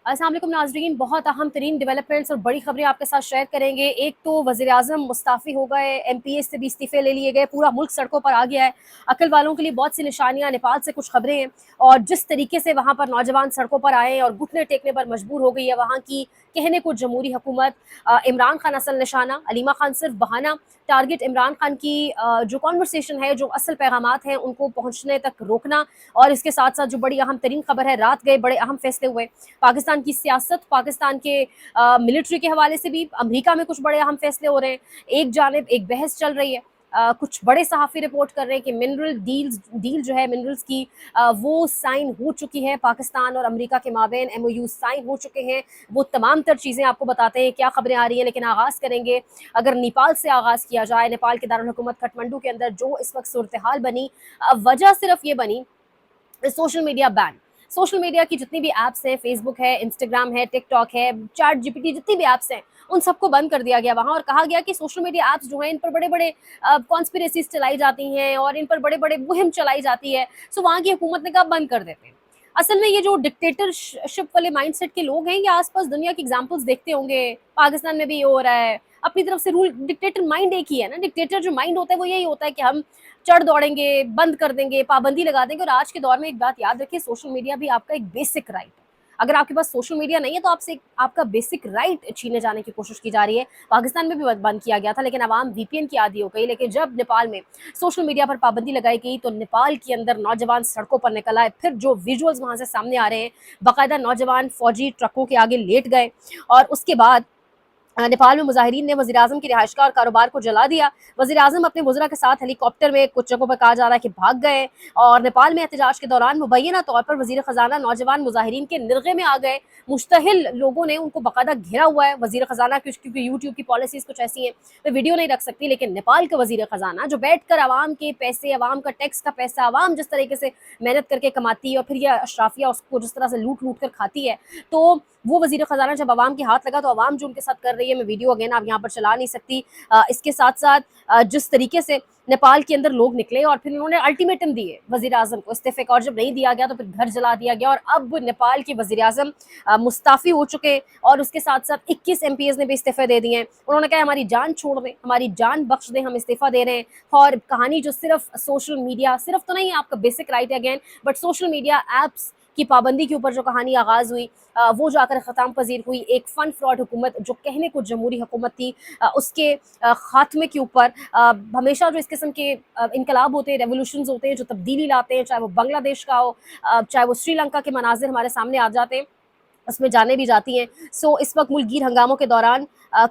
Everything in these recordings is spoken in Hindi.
अस्सलाम वालेकुम नाज़रीन, बहुत अहम तरीन डेवलपमेंट्स और बड़ी खबरें आपके साथ शेयर करेंगे। एक तो वज़ीर-ए-आज़म मुस्ताफ़ी हो गए, एमपीएस से भी इस्तीफ़े ले लिए गए, पूरा मुल्क सड़कों पर आ गया है। अक्ल वालों के लिए बहुत सी निशानियाँ, नेपाल से कुछ खबरें हैं और जिस तरीके से वहाँ पर नौजवान सड़कों पर आए और घुटने टेकने पर मजबूर हो गई है वहाँ की कहने को जमहूरी हुकूमत। इमरान खान असल निशाना, अलीमा खान सिर्फ बहाना, टारगेट इमरान खान की जो कॉन्वर्सेशन है, जो असल पैगामात हैं उनको पहुँचने तक रोकना। और इसके साथ साथ जो बड़ी अहम तरीन खबर है, रात गए बड़े अहम फैसले हुए पाकिस्तान की सियासत, पाकिस्तान के मिलिट्री के हवाले से भी अमेरिका में कुछ बड़े अहम फैसले हो रहे हैं। एक जानिब एक बहस चल रही है, कुछ बड़े सहाफ़ी रिपोर्ट कर रहे हैं कि डील जो है मिनरल्स की, वो साइन हो चुकी है पाकिस्तान और अमेरिका के माबैन। एमओयू साइन हो चुके हैं। वो तमाम तर चीज़ें आपको बताते हैं क्या खबरें आ रही हैं। लेकिन आगाज़ करेंगे अगर नेपाल से आगाज़ किया जाए। नेपाल के दारुल हुकूमत काठमांडू के अंदर जो इस वक्त सूरत हाल बनी, वजह सिर्फ ये बनी social media ban. Social media की जितनी भी ऐप्स हैं, फेसबुक है, इंस्टाग्राम है, टिकटॉक है, चैट जीपीटी, जितनी भी ऐप्स हैं उन सबको बंद कर दिया गया वहाँ। और कहा गया कि सोशल मीडिया ऐप्स जो हैं इन पर बड़े बड़े कॉन्स्पिरेसीज चलाई जाती हैं और इन पर बड़े बड़े मुहिम चलाई जाती है। सो वहाँ की हुकूमत ने कहा बंद कर देते हैं। असल में ये जो डिक्टेटरशिप वाले माइंडसेट के लोग हैं, ये आसपास दुनिया की एग्जांपल्स देखते होंगे। पाकिस्तान में भी ये हो रहा है। अपनी तरफ से रूल, डिक्टेटर माइंड एक ही है ना। डिक्टेटर जो माइंड होता है वो यही होता है कि हम चढ़ दौड़ेंगे, बंद कर देंगे, पाबंदी लगा देंगे। और आज के दौर में एक बात याद रखिए, सोशल मीडिया भी आपका एक बेसिक राइट है। अगर आपके पास सोशल मीडिया नहीं है तो आपसे आपका बेसिक राइट छीने जाने की कोशिश की जा रही है। पाकिस्तान में भी बंद किया गया था लेकिन अवाम वीपीएन की आदी हो गई। लेकिन जब नेपाल में सोशल मीडिया पर पाबंदी लगाई गई तो नेपाल के अंदर नौजवान सड़कों पर निकल आए। फिर जो विजुअल्स वहां से सामने आ रहे हैं, बाकायदा नौजवान फौजी ट्रकों के आगे लेट गए और उसके बाद नेपाल में मुजाहिरीन ने वज़ीर-ए-आज़म की रिहाइशगाह और कारोबार को जला दिया। वज़ीर-ए-आज़म अपने वज़रा के साथ हेलीकॉप्टर में, कुछ जगहों पर कहा जा रहा है कि भाग गए। और नेपाल में एहतजाज के दौरान मुबैना तौर पर वज़ीर ख़ज़ाना नौजवान मुजाहिरीन के निर्गे में आ गए। मुश्तहिल लोगों ने उनको बाकायदा घेरा हुआ है। वज़ीर ख़ज़ाना क्योंकि यूट्यूब की पॉलिसीज़ कुछ ऐसी हैं, वे वीडियो नहीं रख सकती। लेकिन नेपाल का वज़ीर ख़ज़ाना जो बैठकर अवाम के पैसे, अवाम का टैक्स का पैसा, अवाम जिस तरीके से मेहनत करके कमाती है और फिर यह अशराफिया उसको जिस तरह से लूट-लूट कर खाती है, तो वो वज़ीर ख़ज़ाना जब अवाम के हाथ लगा तो अवाम जो उनके साथ कर रही है, मैं वीडियो अगेन आप यहाँ पर चला नहीं सकती। इसके साथ-साथ जिस तरीके से नेपाल के अंदर लोग निकले और फिर उन्होंने अल्टीमेटम दिए वज़ीर-ए-आज़म को इस्तीफ़े का, और जब नहीं दिया गया तो फिर घर जला दिया गया। और अब नेपाल के वज़ीर-ए-आज़म मुस्ताफ़ी हो चुके हैं और उसके साथ-साथ 21 एमपीएस ने भी इस्तीफ़े दे दिए हैं। उन्होंने कहा हमारी जान छोड़ दें, हमारी जान बख्श दें, हम इस्तीफ़ा दे रहे हैं। और कहानी जो सिर्फ सोशल मीडिया, सिर्फ तो नहीं है, आपका बेसिक राइट है again, but social media apps की पाबंदी के ऊपर जो कहानी आगाज़ हुई, वो जाकर ख़त्म पजीर हुई। एक फ़न फ्रॉड हुकूमत जो कहने को जमहूरी हुकूमत थी, उसके ख़ात्मे के ऊपर हमेशा जो इस किस्म के इनकलाब होते हैं, रेवोल्यूशंस होते हैं जो तब्दीली लाते हैं, चाहे वो बांग्लादेश का हो, चाहे वो श्रीलंका के मनाजिर हमारे सामने आ जाते हैं, उसमें जाने भी जाती हैं। सो इस वक्त मुल्कगीर हंगामों के दौरान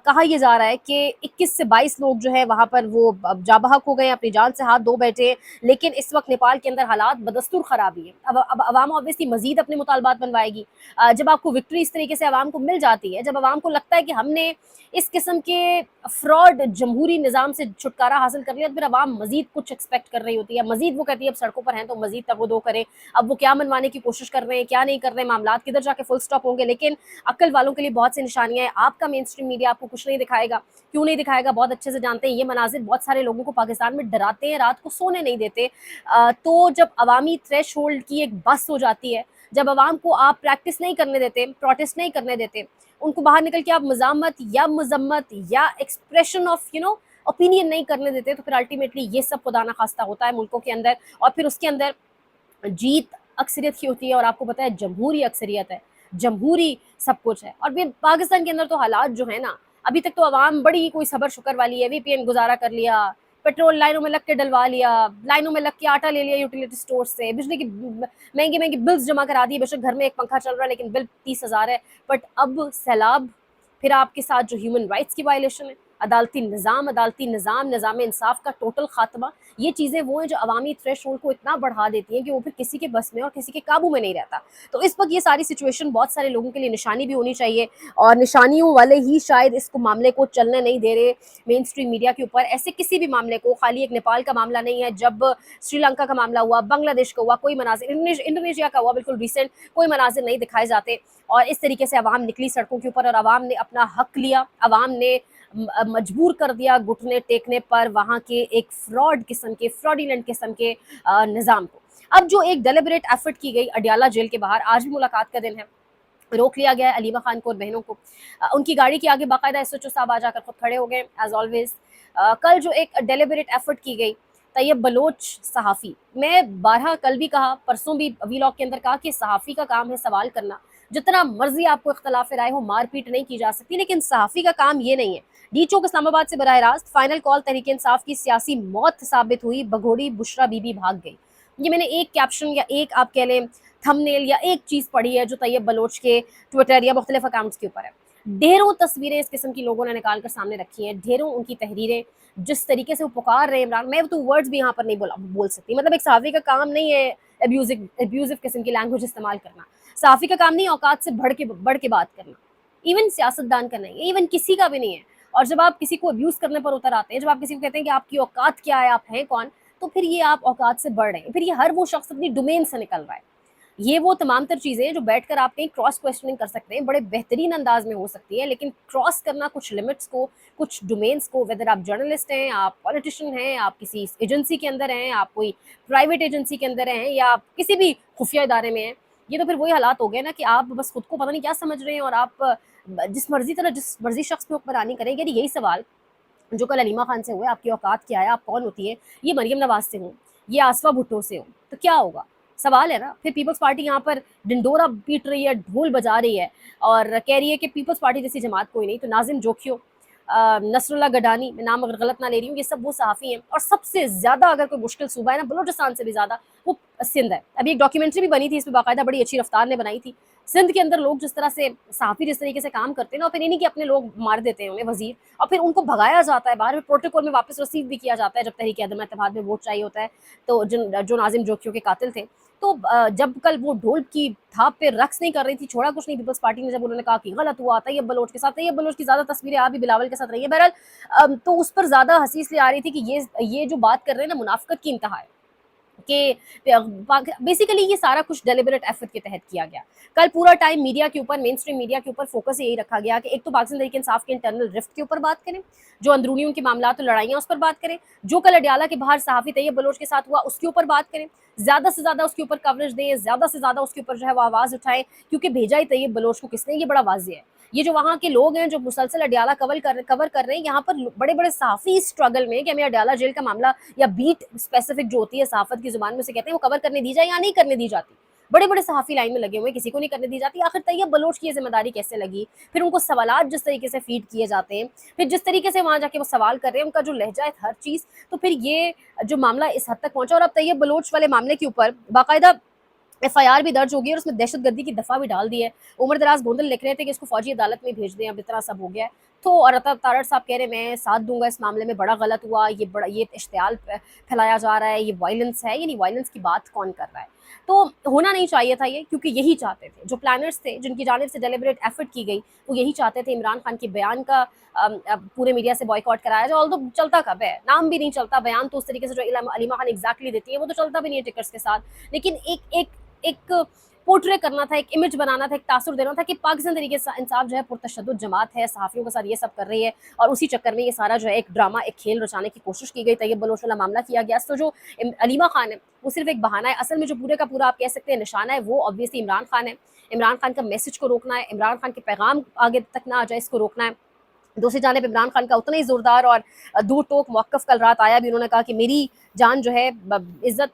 कहा यह जा रहा है कि 21 से 22 लोग जो है वहाँ पर वो जा बहक हो गए, अपनी जान से हाथ धो बैठे। लेकिन इस वक्त नेपाल के अंदर हालात बदस्तूर ख़राबी है। अब अवाम ऑब्वियसली मजीद अपने मुतालबात बनवाएगी। जब आपको विक्ट्री इस तरीके से अवाम को मिल जाती है, जब अवाम को लगता है कि हमने इस किस्म के फ्रॉड जमहूरी निज़ाम से छुटकारा हासिल कर लिया, तो फिर अवाम मजीद कुछ एक्सपेक्ट कर रही होती है। मजीद वो कहती है अब सड़कों पर हैं तो मजीद तगो-दो करें। अब वो क्या मनवाने की कोशिश कर रहे हैं, क्या नहीं कर रहे हैं, मामलात किधर जाके फुल स्टॉप होंगे। लेकिन अक्ल वालों के लिए बहुत सी निशानियां हैं। आपका मेन स्ट्रीम मीडिया आपको कुछ नहीं दिखाएगा। क्यों नहीं दिखाएगा, बहुत अच्छे से जानते हैं। ये मनाजिर बहुत सारे लोगों को पाकिस्तान में डराते हैं, रात को सोने नहीं देते। तो जब अवामी थ्रेश होल्ड की एक बस हो जाती है, जब अवाम को आप प्रैक्टिस नहीं करने देते, प्रोटेस्ट नहीं करने देते, उनको बाहर निकल के आप मजामत या मजम्मत या एक्सप्रेशन ऑफ ओपिनियन नहीं करने देते, तो फिर अल्टीमेटली ये सब खुदा ना खास्ता होता है मुल्कों के अंदर। और फिर उसके अंदर जीत अक्सरियत की होती है और आपको पता है जमहूरी अक्सरियत है, जमहूरी सब कुछ है। और फिर पाकिस्तान के अंदर तो हालात जो है ना, अभी तक तो अवाम बड़ी कोई सबर शुक्र वाली है। वीपीएन गुजारा कर लिया, पेट्रोल लाइनों में लग के डलवा लिया, लाइनों में लग के आटा ले लिया यूटिलिटी स्टोर से, बिजली की महंगी महंगी बिल्स जमा करा दी। बेशक घर में एक पंखा चल रहा है लेकिन बिल 30,000 है। बट अब सैलाब, फिर आपके साथ जो ह्यूमन राइट्स की वायलेशन है, अदालती निज़ाम, निज़ाम इंसाफ का टोटल खात्मा, ये चीज़ें वो हैं जो अवामी थ्रेशोल्ड को इतना बढ़ा देती हैं कि वो फिर किसी के बस में और किसी के काबू में नहीं रहता। तो इस वक्त ये सारी सिचुएशन बहुत सारे लोगों के लिए निशानी भी होनी चाहिए और निशानियों वाले ही शायद इसको मामले को चलने नहीं दे रहे मेन स्ट्रीम मीडिया के ऊपर। ऐसे किसी भी मामले को, खाली एक नेपाल का मामला नहीं है, जब श्रीलंका का मामला हुआ, बांग्लादेश का हुआ, कोई मनाजिर इंडोनेशिया का हुआ, बिल्कुल रिसेंट, कोई मनाजिर नहीं दिखाए जाते। और इस तरीके से अवाम निकली सड़कों के ऊपर और अवाम ने अपना हक लिया, अवाम ने मजबूर कर दिया घुटने टेकने पर वहाँ के एक फ्रॉडुलेंट किस्म के निज़ाम को। अब जो एक डेलिबरेट एफर्ट की गई अडियाला जेल के बाहर, आज भी मुलाकात का दिन है, रोक लिया गया है अलीमा खान को और बहनों को। उनकी गाड़ी के आगे बाकायदा एसएचओ साहब आ जाकर खुद खड़े हो गए एज ऑलवेज। कल जो एक डेलिबरेट एफर्ट की गई, तैयब बलोच सहाफ़ी, मैं बारहा कल भी कहा, परसों भी वीलॉग के अंदर कहा कि सहाफ़ी का काम है सवाल करना। जितना मर्जी आपको इख्तलाफ राय हो, मारपीट नहीं की जा सकती, लेकिन सहाफ़ी का काम ये नहीं है। डी चौक इस्लामाबाद से बराह रास्त फाइनल कॉल तहरीक इंसाफ की सियासी मौत साबित हुई, बघोड़ी बुशरा बीबी भाग गई। ये मैंने एक कैप्शन या एक आप कह लें थंबनेल या एक चीज़ पढ़ी है जो तैयब बलोच के ट्विटर या मुख्तलिफ अकाउंट्स के ऊपर है। ढेरों तस्वीरें इस किस्म की लोगों ने निकाल कर सामने रखी हैं, ढेरों उनकी तहरीरें, जिस तरीके से वो पुकार रहे हैं इमरान, मैं तो वर्ड्स भी यहाँ पर नहीं बोल सकती। मतलब एक सहाफ़ी का काम नहीं है अब्यूजिव किस्म की लैंग्वेज इस्तेमाल करना। सहाफ़ी का काम नहीं औकात से बढ़ के बात करना। इवन सियासतदान का नहीं है, इवन किसी का भी नहीं है। और जब आप किसी को अब्यूज़ करने पर उतर आते हैं, जब आप किसी को कहते हैं कि आपकी औकात क्या है, आप हैं कौन, तो फिर ये आप औकात से बढ़ रहे हैं। फिर ये हर वो शख्स अपनी डोमेन से निकल रहा है। ये वो तमाम तर चीज़ें हैं जो बैठकर आप कहीं क्रॉस क्वेश्चनिंग कर सकते हैं, बड़े बेहतरीन अंदाज में हो सकती है, लेकिन क्रॉस करना कुछ लिमिट्स को, कुछ डोमेन्स को, वेदर आप जर्नलिस्ट हैं, आप पॉलिटिशियन हैं, आप किसी एजेंसी के अंदर हैं, आप कोई प्राइवेट एजेंसी के अंदर हैं, या आप किसी भी खुफिया इदारे में हैं, ये तो फिर वही हालात हो गए ना कि आप बस खुद को पता नहीं क्या समझ रहे हैं और आप जिस मर्जी शख्स पे हुक्मरानी करेंगे। यही सवाल जो कल अलीमा खान से हुए, आपकी औकात क्या है, आप कौन होती है, ये मरियम नवाज से हो, ये आसफा भुट्टो से हो, तो क्या होगा? सवाल है ना। फिर पीपल्स पार्टी यहाँ पर ढिंडोरा पीट रही है, ढोल बजा रही है और कह रही है कि पीपल्स पार्टी जैसी जमात कोई नहीं। तो नाजिम जोखियो, नसरुल्लाह गडानी, मैं नाम अगर गलत ना ले रही हूँ, ये सब वो सहाफ़ी हैं। और सबसे ज़्यादा अगर कोई मुश्किल सूबा है ना बलूचिस्तान से भी ज़्यादा, वो सिंध है। अभी एक डॉक्यूमेंट्री भी बनी थी, इसमें बाकायदा बड़ी अच्छी रफ्तार ने बनाई थी। सिंध के अंदर लोग जिस तरह से सहाफ़ी जिस तरीके से काम करते हैं ना, और फिर इन्हीं के अपने लोग मार देते हैं उन्हें, वजीर, और फिर उनको भगाया जाता है बाहर, प्रोटोकॉल में वापस रिसीव भी किया जाता है जब तहरीक अदम एतमाद में वोट चाहिए होता है। तो जो नाजिम जोखियों के कातिल थे, तो जब कल वो ढोल की थाप पे रक्स नहीं कर रही थी, छोड़ा कुछ नहीं पीपल्स पार्टी ने, जब उन्होंने कहा कि गलत हुआ, तैयब बलोच के साथ, तैयब बलोच की ज़्यादा तस्वीरें आप भी बिलावल के साथ रही है, बहरहाल तो उस पर ज़्यादा हंसी इसलिए आ रही थी कि ये जो बात कर रहे हैं ना, मुनाफिकत की इंतहा है कि बेसिकली ये सारा कुछ डेलिबरेट एफर्ट के तहत किया गया। कल पूरा टाइम मीडिया के ऊपर, मेन स्ट्रीम मीडिया के ऊपर फोकस यही रखा गया कि एक तो पाकिस्तान तहरीक इंसाफ के इंटरनल रिफ्ट के ऊपर बात करें, जो अंदरूनी उनके मामला और लड़ाइयाँ उस पर बात करें, जो कल अडियाला के बाहर सहाफ़ी तैयब बलोच के साथ हुआ उसके ऊपर बात करें, ज़्यादा से ज़्यादा उसके ऊपर कवरेज दें, ज़्यादा से ज़्यादा उसके ऊपर जो है वो आवाज़ उठाएं, क्योंकि भेजा ही तैयब बलोच को किसने, ये बड़ा वाज़ेह है। ये जो वहाँ के लोग हैं जो मुसलसल अडियाला कवर कर रहे हैं, यहाँ पर बड़े बड़े सहाफ़ी स्ट्रगल में कि हमें अडियाला जेल का मामला या बीट स्पेसिफिक जो होती है सहाफ़त की ज़ुबान में, उसे कहते हैं, वो कवर करने दी जाए या नहीं करने दी जाती। बड़े बड़े सहाफ़ी लाइन में लगे हुए हैं, किसी को नहीं करने दी जाती। आखिर तैयब बलोच की ये जिम्मेदारी कैसे लगी? फिर उनको सवालात जिस तरीके से फीड किए जाते हैं, फिर जिस तरीके से वहाँ जाके वो सवाल कर रहे हैं, उनका जो लहजा है, हर चीज़, तो फिर ये जो मामला इस हद तक पहुँचा। और अब तैयब बलोच वाले मामले के ऊपर बाकायदा एफआईआर भी दर्ज हो गई और उसमें दहशतगर्दी की दफ़ा भी डाल दी है। उमर दराज गोंदल लिख रहे थे कि इसको फौजी अदालत में भेज दें, अब इतना सब हो गया है। तो और अता तारड़ साहब कह रहे मैं साथ दूंगा इस मामले में, बड़ा गलत हुआ, ये इश्तियाल फैलाया जा रहा है, ये वायलेंस है। यानी वायलेंस की बात कौन कर रहा है? तो होना नहीं चाहिए था ये, क्योंकि यही चाहते थे जो प्लानर्स थे, जिनकी जानिब से डेलिबरेट एफर्ट की गई, वो यही चाहते थे इमरान खान के बयान का पूरे मीडिया से बॉयकॉट कराया जाए। ऑल्दो चलता कब है, नाम भी नहीं चलता, बयान तो उस तरीके से जो अलीमा खान एग्जैक्टली देती है वो तो चलता भी नहीं है टिकट्स के साथ। लेकिन एक पोर्ट्रे करना था, एक इमेज बनाना था, एक तासुर देना था कि पाकिस्तान तरीके इंसाफ जो है पुरतशद्दुद जमात है, सहाफ़ियों के साथ ये सब कर रही है, और उसी चक्कर में ये सारा जो है एक ड्रामा, एक खेल रचाने की कोशिश की गई, तैयब बलोच वाला मामला किया गया। तो जो अलीमा खान है वो सिर्फ एक बहाना है, असल में जो पूरे का पूरा आप कह सकते हैं निशाना है वो ऑब्वियसली इमरान खान है। इमरान खान का मैसेज को रोकना है, इमरान खान के पैगाम आगे तक ना आ जाए इसको रोकना है। दूसरी जानिब इमरान खान का उतना ही ज़ोरदार और दो टोक मौक़िफ़ कल रात आया भी, उन्होंने कहा कि मेरी जान जो है इज़्ज़त,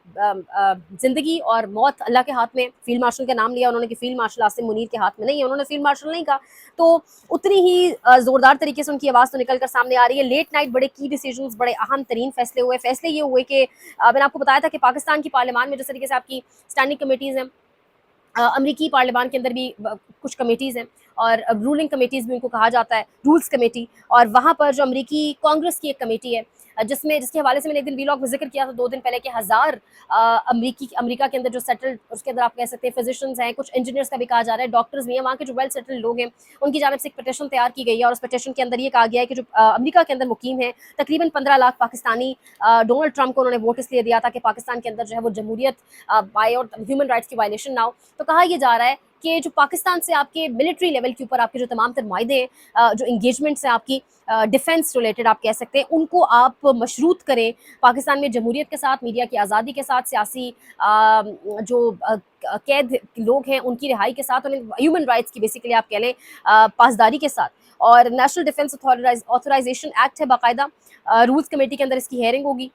ज़िंदगी और मौत अल्लाह के हाथ में। फ़ील्ड मार्शल का नाम लिया उन्होंने कि फ़ील्ड मार्शल आसिम मुनीर के हाथ में नहीं है, उन्होंने फ़ील्ड मार्शल नहीं कहा। तो उतनी ही ज़ोरदार तरीके से उनकी आवाज़ तो निकल कर सामने आ रही है। लेट नाइट बड़े की डिसीजंस, बड़े अहम तरीन फैसले हुए। फैसले ये हुए कि मैंने आपको बताया था कि पाकिस्तान की पार्लियामान में जिस तरीके से आपकी स्टैंडिंग कमेटीज़ हैं, अमरीकी पार्लियामान के अंदर भी कुछ कमेटीज़ हैं और रूलिंग कमेटीज़ भी उनको कहा जाता है, रूल्स कमेटी, और वहाँ पर जो अमरीकी कांग्रेस की एक कमेटी है, जिसके हवाले से मैंने एक दिन वीलॉग में जिक्र किया था 2 दिन पहले कि 1000 अमरीका के अंदर जो सेटल्ड, उसके अंदर आप कह सकते हैं फिजिशियंस हैं, कुछ इंजीनियर्स का भी कहा जा रहा है, डॉक्टर्स भी हैं, वहाँ के जो वेल सेटल्ड लोग हैं, उनकी जानिब से एक पटिशन तैयार की गई है। और उस पटिशन के अंदर ये कहा गया है कि जो अमरीका के अंदर मुकीम है तकरीबन 15 लाख पाकिस्तानी, डोनाल्ड ट्रंप को उन्होंने वोट इसलिए दिया था कि पाकिस्तान के अंदर जो है वो जमहूरियत बाय और ह्यूमन राइट्स की वायलेशन ना हो। तो कहा यह जा रहा है आपके जो पाकिस्तान से आपके मिलिट्री लेवल के ऊपर आपके जो तमाम तर मायदे हैं, जो इंगेजमेंट्स हैं आपकी डिफेंस रिलेटेड आप कह सकते हैं, उनको आप मशरूत करें पाकिस्तान में जमहूरियत के साथ, मीडिया की आज़ादी के साथ, सियासी जो कैद लोग हैं उनकी रिहाई के साथ, उन्हें ह्यूमन राइट्स की बेसिकली आप कह लें पासदारी के साथ। और नेशनल डिफेंस ऑथराइजेशन एक्ट है बाकायदा, रूल्स कमेटी के अंदर इसकी हेयरिंग होगी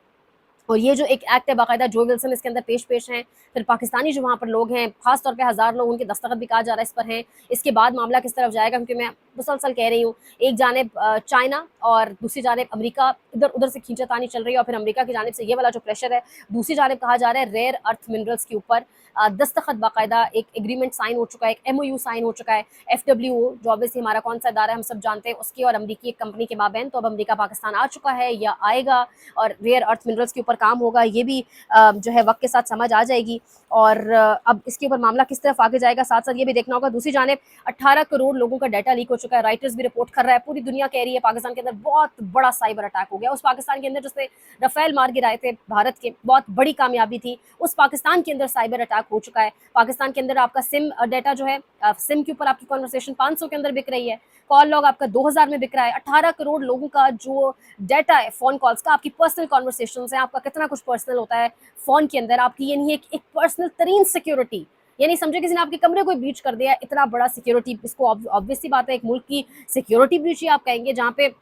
और ये जो एक एक्ट है बाकायदा जो विल्सन इसके अंदर पेश हैं। फिर पाकिस्तानी जो वहाँ पर लोग हैं, खास तौर पे हज़ार लोग, उनके दस्तखत भी कहा जा रहा है इस पर हैं। इसके बाद मामला किस तरफ जाएगा, क्योंकि मैं मुसलसल कह रही हूँ, एक जानिब चाइना और दूसरी जानिब अमेरिका इधर उधर से खींचातानी चल रही है, और फिर अमेरिका की जानिब से ये वाला जो प्रेशर है, दूसरी जानिब कहा जा रहा है रेयर अर्थ मिनरल्स के ऊपर दस्तखत बाकायदा एक एग्रीमेंट साइन हो चुका है, एक MOU साइन हो चुका है। FWO जो ऑब्वियसली हमारा कौन सा इदारा है हम सब जानते हैं, उसकी और अमरीकी एक कंपनी के माबैन, तो अब अमरीका पाकिस्तान आ चुका है या आएगा और रेयर अर्थ मिनरल्स के ऊपर काम होगा, ये भी जो है वक्त के साथ समझ आ जाएगी। और अब इसके ऊपर मामला किस तरफ आगे जाएगा, साथ साथ ये भी देखना होगा। दूसरी जानिब 18 करोड़ लोगों का डाटा लीक हो चुका है, राइटर्स भी रिपोर्ट कर रहा है, पूरी दुनिया कह रही है पाकिस्तान के अंदर बहुत बड़ा साइबर अटैक हो गया। उस पाकिस्तान के अंदर जिसने रफेल मार गिराए थे भारत के, बहुत बड़ी कामयाबी थी, उस पाकिस्तान के अंदर साइबर अटैक हो चुका है। पाकिस्तान के अंदर आपका सिम डाटा जो है, सिम के ऊपर आपकी कॉन्वर्सेशन 500 के अंदर बिक रही है, कॉल लॉग आपका 2000 में बिक रहा है। 18 करोड़ लोगों का जो डाटा है फोन कॉल्स का, आपकी पर्सनल कॉन्वर्सेशंस है, आपका कितना कुछ पर्सनल होता है फोन के अंदर आपकी, यानी एक पर्सनल तरीन सिक्योरिटी, यानी समझे किसी ने आपके कमरे को ब्रीच कर दिया, इतना बड़ा सिक्योरिटी, इसको ऑब्वियसली बात है एक मुल्क की सिक्योरिटी ब्रीच ही आप कहेंगे, जहाँ पे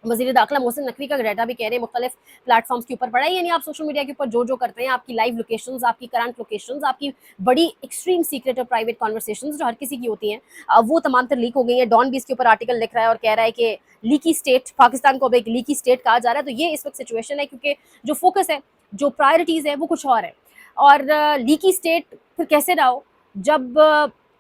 वज़ीर दाखिला मोहसिन नकवी का डाटा भी कह रहे हैं मुख्तलिफ प्लेटफॉर्म्स के ऊपर पड़ा है। यानी आप सोशल मीडिया के ऊपर जो करते हैं, आपकी लाइव लोकेशंस, आपकी करंट लोकेशंस, आपकी बड़ी एक्सट्रीम सीक्रेट और प्राइवेट कॉन्वर्सेशंस जो हर किसी की होती हैं, वो तमाम तर लीक हो गई हैं। डॉन भी इसके ऊपर आर्टिकल लिख रहा है और कह रहा है कि लीकी स्टेट, पाकिस्तान को अब एक लीकी स्टेट कहा जा रहा है। तो ये इस वक्त सिचुएशन है, क्योंकि जो फोकस है, जो प्रायोरिटीज़ है, वो कुछ और है। और लीकी स्टेट फिर कैसे रहा हो, जब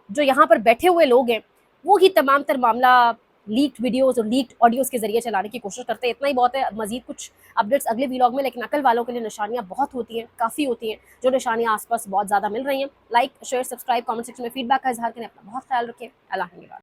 जो यहाँ पर बैठे हुए लोग हैं वो ही तमाम तर मामला लीक्ड वीडियोस और लीक्ड ऑडियोज के जरिए चलाने की कोशिश करते हैं। इतना ही बहुत है, मजीद कुछ अपडेट्स अगले व्लॉग में, लेकिन अकल वालों के लिए निशानियां बहुत होती हैं, काफ़ी होती हैं, जो निशानियां आसपास बहुत ज़्यादा मिल रही हैं। Like share subscribe comment section में फीडबैक का इजहार करें। अपना बहुत ख्याल रखें। अल्लाह हाफ़िज़।